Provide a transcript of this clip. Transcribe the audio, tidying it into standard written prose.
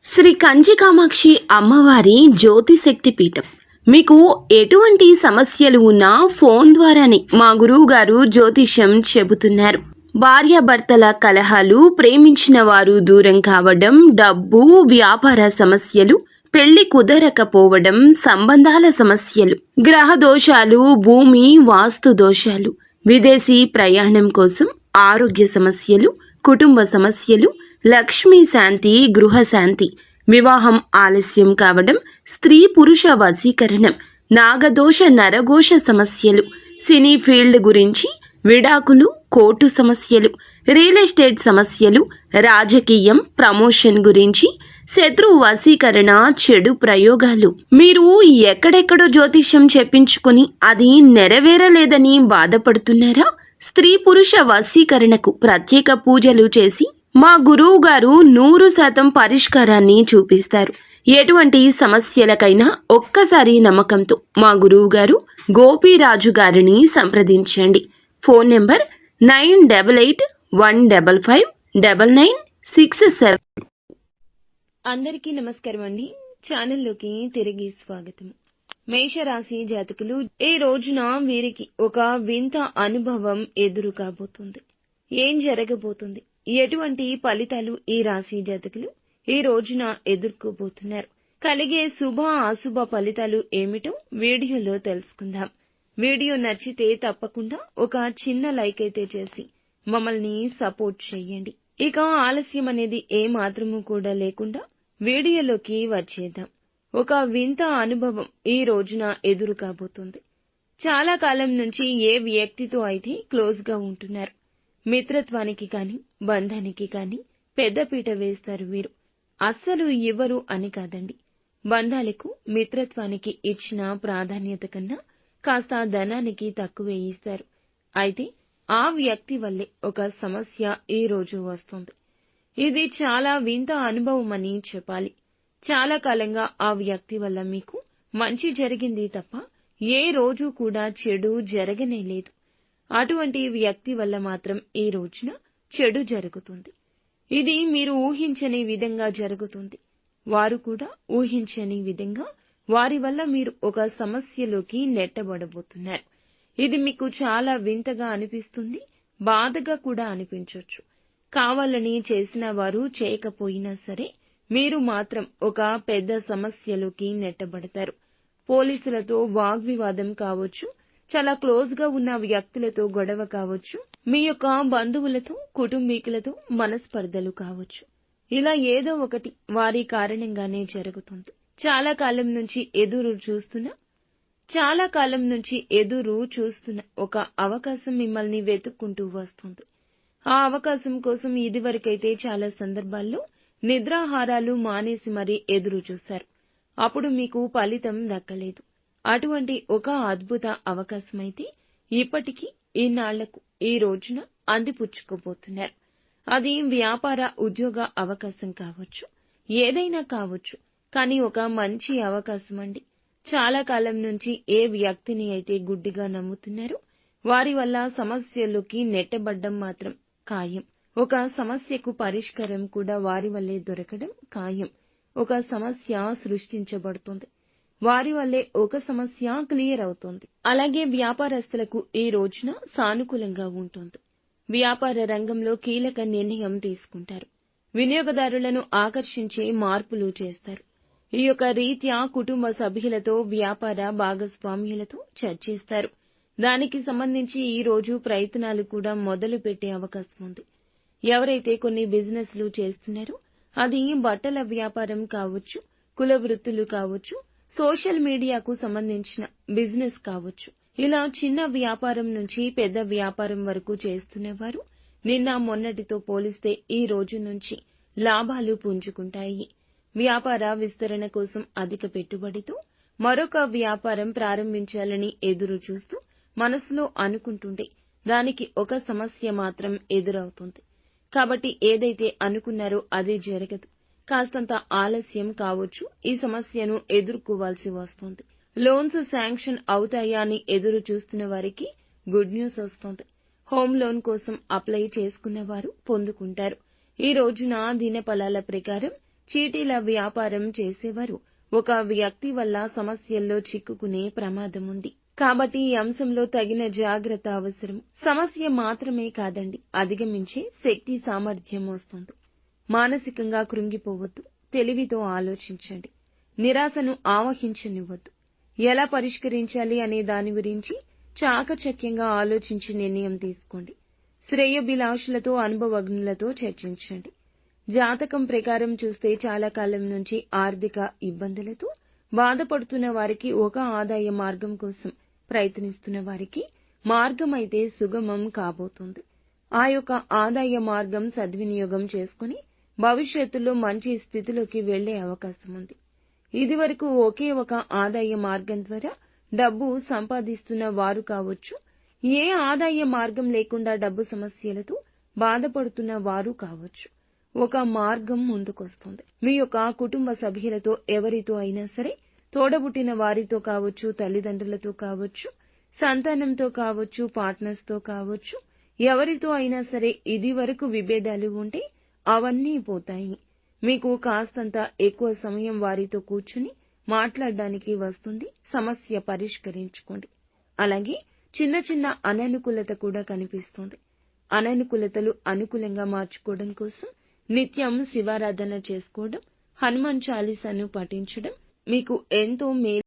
శ్రీ కంచి కామాక్షి అమ్మవారి జ్యోతిశక్తి పీఠం. మీకు ఎటువంటి సమస్యలు ఉన్నా ఫోన్ ద్వారానే మా గురువు గారు జ్యోతిష్యం చెబుతున్నారు. భార్యాభర్తల కలహాలు, ప్రేమించిన వారు దూరం కావడం, డబ్బు, వ్యాపార సమస్యలు, పెళ్లి కుదరకపోవడం, సంబంధాల సమస్యలు, గ్రహ దోషాలు, భూమి వాస్తు దోషాలు, విదేశీ ప్రయాణం కోసం, ఆరోగ్య సమస్యలు, కుటుంబ సమస్యలు, లక్ష్మీ శాంతి, గృహశాంతి, వివాహం ఆలస్యం కావడం, స్త్రీ పురుష వశీకరణం, నాగదోష నరఘోష సమస్యలు, సినీ ఫీల్డ్ గురించి, విడాకులు, కోర్టు సమస్యలు, రియల్ ఎస్టేట్ సమస్యలు, రాజకీయం, ప్రమోషన్ గురించి, శత్రు వశీకరణ, చెడు ప్రయోగాలు. మీరు ఎక్కడెక్కడో జ్యోతిష్యం చెప్పించుకుని అది నెరవేరలేదని బాధపడుతున్నారా? స్త్రీ పురుష వశీకరణకు ప్రత్యేక పూజలు చేసి మా గురువు గారు 100% పరిష్కారాన్ని చూపిస్తారు. ఎటువంటి సమస్యలకైనా ఒక్కసారి నమ్మకంతో మా గురువు గారు గోపీరాజు గారిని సంప్రదించండి. Phone number 9881559967. అందరికీ నమస్కారం అండి. ఛానల్లోకి తిరిగి స్వాగతం. మేషరాశి జాతకులు, ఈ రోజున వీరికి ఒక వింత అనుభవం ఎదురు కాబోతుంది. ఏం జరగబోతుంది, ఎటువంటి ఫలితాలు ఈ రాశి జాతకులు ఈ రోజున ఎదుర్కోబోతున్నారు, కలిగే శుభ అశుభ ఫలితాలు ఏమిటో వీడియోలో తెలుసుకుందాం. వీడియో నచ్చితే తప్పకుండా ఒక చిన్న లైక్ అయితే చేసి మమ్మల్ని సపోర్ట్ చేయండి. ఇక ఆలస్యం అనేది ఏ మాత్రము కూడా లేకుండా వీడియోలోకి వచ్చేద్దాం. ఒక వింత అనుభవం ఈ రోజున ఎదురు కాబోతుంది. చాలా కాలం నుంచి ఏ వ్యక్తితో అయితే క్లోజ్ గా ఉంటున్నారు, మిత్రత్వానికి కాని బంధానికి కాని పెద్దపీట వేస్తారు. వీరు అస్సలు ఇవ్వరు అని కాదండి, బంధాలకు మిత్రత్వానికి ఇచ్చిన ప్రాధాన్యత కన్నా కాస్త ధనానికి తక్కువే ఇస్తారు. అయితే ఆ వ్యక్తి వల్లే ఒక సమస్య ఈ రోజు వస్తుంది. ఇది చాలా వింత అనుభవం అని చెప్పాలి. చాలా కాలంగా ఆ వ్యక్తి వల్ల మీకు మంచి జరిగింది తప్ప ఏ రోజు కూడా చెడు జరగనే లేదు. అటువంటి వ్యక్తి వల్ల మాత్రం ఈ రోజున చెడు జరుగుతుంది. ఇది మీరు ఊహించని విధంగా జరుగుతుంది. వారు కూడా ఊహించని విధంగా వారి వల్ల మీరు ఒక సమస్యలోకి నెట్టబడబోతున్నారు. ఇది మీకు చాలా వింతగా అనిపిస్తుంది, బాధగా కూడా అనిపించొచ్చు. కావాలని చేసిన వారు చేయకపోయినా సరే మీరు మాత్రం ఒక పెద్ద సమస్యలోకి నెట్టబడతారు. పోలీసులతో వాగ్వివాదం కావచ్చు, చాలా క్లోజ్ గా ఉన్న వ్యక్తులతో గొడవ కావచ్చు, మీ యొక్క బంధువులతో కుటుంబీకులతో మనస్పర్ధలు కావచ్చు. ఇలా ఏదో ఒకటి వారి కారణంగానే జరుగుతుంది. చాలా కాలం నుంచి ఎదురు చూస్తున్న ఒక అవకాశం మిమ్మల్ని వెతుక్కుంటూ వస్తుంది. ఆ అవకాశం కోసం ఇదివరకైతే చాలా సందర్భాల్లో నిద్రాహారాలు మానేసి మరీ ఎదురు చూశారు. అప్పుడు మీకు ఫలితం దక్కలేదు. అటువంటి ఒక అద్భుత అవకాశమైతే ఇప్పటికీ ఈనాళ్లకు ఈ రోజున అందిపుచ్చుకోబోతున్నారు. అది వ్యాపార ఉద్యోగ అవకాశం కావచ్చు, ఏదైనా కావచ్చు, కానీ ఒక మంచి అవకాశం అండి. చాలా కాలం నుంచి ఏ వ్యక్తిని అయితే గుడ్డిగా నమ్ముతున్నారో వారి వల్ల సమస్యలోకి నెట్టబడ్డం మాత్రం ఖాయం. ఒక సమస్యకు పరిష్కారం కూడా వారి వల్లే దొరకడం ఖాయం. ఒక సమస్య సృష్టించబడుతుంది, వారి వల్లే ఒక సమస్య క్లియర్ అవుతుంది. అలాగే వ్యాపారస్తులకు ఈ రోజున సానుకూలంగా ఉంటుంది. వ్యాపార రంగంలో కీలక నిర్ణయం తీసుకుంటారు. వినియోగదారులను ఆకర్షించే మార్పులు చేస్తారు. ఈ యొక్క రీత్యా కుటుంబ సభ్యులతో, వ్యాపార భాగస్వామ్యులతో చర్చిస్తారు. దానికి సంబంధించి ఈ రోజు ప్రయత్నాలు కూడా మొదలు పెట్టే అవకాశం ఉంది. ఎవరైతే కొన్ని బిజినెస్లు చేస్తున్నారో, అది బట్టల వ్యాపారం కావచ్చు, కుల వృత్తులు కావచ్చు, సోషల్ మీడియాకు సంబంధించిన బిజినెస్ కావచ్చు, ఇలా చిన్న వ్యాపారం నుంచి పెద్ద వ్యాపారం వరకు చేస్తున్నవారు నిన్న మొన్నటితో పోలిస్తే ఈ రోజు నుంచి లాభాలు పుంజుకుంటాయి. వ్యాపార విస్తరణ కోసం అధిక పెట్టుబడితో మరొక వ్యాపారం ప్రారంభించాలని ఎదురు చూస్తూ మనసులో అనుకుంటుంటే దానికి ఒక సమస్య మాత్రం ఎదురవుతుంది. కాబట్టి ఏదైతే అనుకున్నారో అది జరగదు. కాస్తంత ఆలస్యం కావచ్చు, ఈ సమస్యను ఎదుర్కోవాల్సి వస్తుంది. లోన్స్ శాంక్షన్ అవుతాయా అని ఎదురు చూస్తున్న వారికి గుడ్ న్యూస్ వస్తుంది. హోమ్ లోన్ కోసం అప్లై చేసుకున్న వారు పొందుకుంటారు. ఈ రోజున దినఫలాల ప్రకారం చీటీల వ్యాపారం చేసేవారు ఒక వ్యక్తి వల్ల సమస్యల్లో చిక్కుకునే ప్రమాదం ఉంది. కాబట్టి ఈ అంశంలో తగిన జాగ్రత్త అవసరం. సమస్య మాత్రమే కాదండి, అధిగమించే శక్తి సామర్థ్యం వస్తుంది. మానసికంగా కృంగిపోవద్దు. తెలివితో ఆలోచించండి. నిరాశను ఆవహించనివ్వద్దు. ఎలా పరిష్కరించాలి అనే దాని గురించి చాకచక్యంగా ఆలోచించి నిర్ణయం తీసుకోండి. శ్రేయోభిలాషులతో, అనుభవజ్ఞులతో చర్చించండి. జాతకం ప్రకారం చూస్తే చాలా కాలం నుంచి ఆర్థిక ఇబ్బందులతో బాధపడుతున్న వారికి, ఒక ఆదాయ మార్గం కోసం ప్రయత్నిస్తున్న వారికి మార్గం అయితే సుగమం కాబోతోంది. ఆ యొక్క ఆదాయ మార్గం సద్వినియోగం చేసుకుని భవిష్యత్తులో మంచి స్థితిలోకి వెళ్లే అవకాశం ఉంది. ఇదివరకు ఒకే ఒక ఆదాయ మార్గం ద్వారా డబ్బు సంపాదిస్తున్న వారు కావచ్చు, ఏ ఆదాయ మార్గం లేకుండా డబ్బు సమస్యలతో బాధపడుతున్న వారు కావచ్చు, ఒక మార్గం ముందుకొస్తుంది. మీ యొక్క కుటుంబ సభ్యులతో, ఎవరితో అయినా సరే, తోడబుట్టిన వారితో కావచ్చు, తల్లిదండ్రులతో కావచ్చు, సంతానంతో కావచ్చు, పార్ట్నర్స్తో కావచ్చు, ఎవరితో అయినా సరే ఇదివరకు విభేదాలు ఉంటే అవన్నీ పోతాయి. మీకు కాస్తంత ఎక్కువ సమయం వారితో కూర్చుని మాట్లాడడానికి వస్తుంది. సమస్య పరిష్కరించుకోండి. అలాగే చిన్న చిన్న అననుకూలత కూడా కనిపిస్తుంది. అననుకూలతలు అనుకూలంగా మార్చుకోవడం కోసం నిత్యం శివారాధన చేసుకోవడం, హనుమాన్ చాలీసాను పఠించడం మీకు ఎంతో మేలు